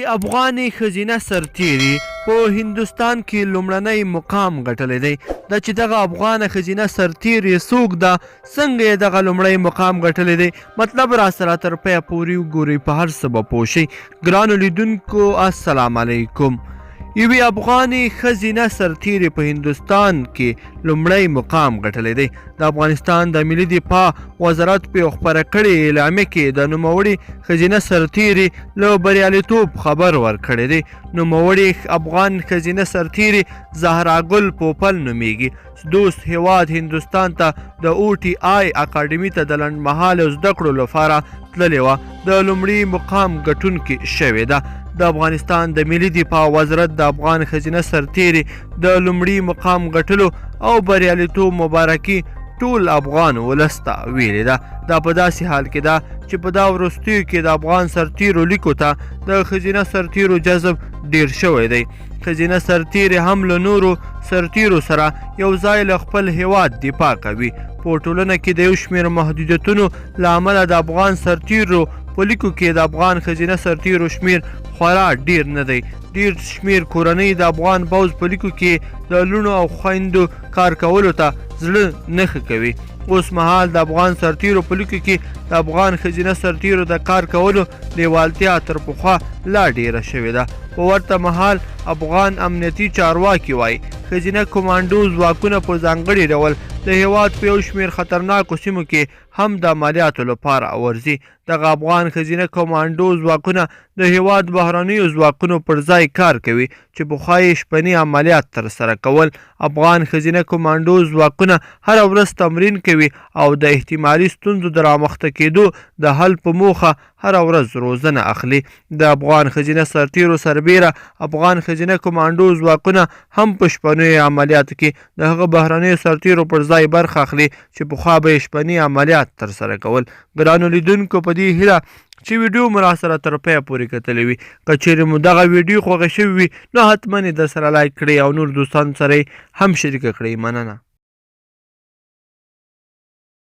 افغاني ښځینه سرتیري په هندوستان کې لومړنی مقام ګټلی دی. دا چې دغه افغانه ښځینه سرتیري څوک ده، څنګه یې دغه لومړی مقام ګټلی دی، مطلب راسره تر پایه پورې وګورئ، په هر څه به پوه شئ. ګرانو لیدونکو السلام علیکم. یوې افغاني ښځینه سرتیري په هندوستان کې لومړی مقام ګټلی دی. د افغانستان د ملي دفاع وزارت په یو خپره کړې اعلامیه کې د نوموړې ښځینه سرتیري له بریالیتوب خبر ورکړی دی. نوموړې افغان ښځینه سرتیري زهرا ګل پوپل نومیږي. دوست هیواد هندوستان ته د OTI اکاډمي ته د لنډمهالو زده کړو لپاره تللې وه. د لومړي مقام ګټونکې شوې ده. د افغانستان د ملي دفاع وزارت د افغان ښځینه سرتیري د لومړي مقام ګټلو او بریالیتوب مبارکي ټول افغان ولس ته ویلې ده. دا په داسې حال کې ده چې په دا وروستیو کې د افغان سرتیرو لیکو ته د ښځینه سرتیرو جذب ډیر شوی دی. ښځینه سرتیري هم له نورو سرتیرو سره یو ځای له خپل هیواد دفاع کوي. په ټولنه کې د یو شمېر محدودیتونو له امله د افغان سرتیرو په لیکو کې د افغان ښځینه سرتیرو شمېر خورا ډیر نه دی. ډیر شمېر کورنۍ د افغان پوځ په لیکو کې د لوڼو او خویندو کار کولو ته زړه نه ښه کوي. اوس مهال د افغان سرتیرو په لیکو کې د افغان ښځینه سرتیرو د کار کولو لیوالتیا تر پخوا لا ډیره شوې ده. په ورته مهال افغان امنیتي چارواکي وایي ښځینه کمانډو ځواکونه په ځانګړي ډول د هیواد په یو شمېر خطرناکو سیمو کې هم د عملیاتو لپاره ورځي. دغه افغان ښځینه کمانډو ځواکونه د هیواد بهرنیو ځواکونو پر ځای کار کوي چې پخوا یې شپني عملیات ترسره کول. افغان ښځینه کمانډو ځواکونه هره ورځ تمرین کوي او د احتمالي ستونزو د رامخته کېدو د حل په موخه هره ورځ روزنه اخلي. د افغان ښځینه سرتیرو سربیره افغان ښځینه کمانډو ځواکونه هم په شپنیو عملیاتو کې د هغه بهرنیو سرتیرو پر ځای برخه اخلي چې پخوا به یې شپني عملیات ترسره کول. ګرانو لیدونکو په دې هیله چې ویډیو مو راسره تر پایه پورې کتلی وي. که چیرې مو دغه ویډیو خوښه شوې وي نو حتما یې درسره لایک کړئ او نور دوستانو سره یې هم شریکه کړئ. مننه.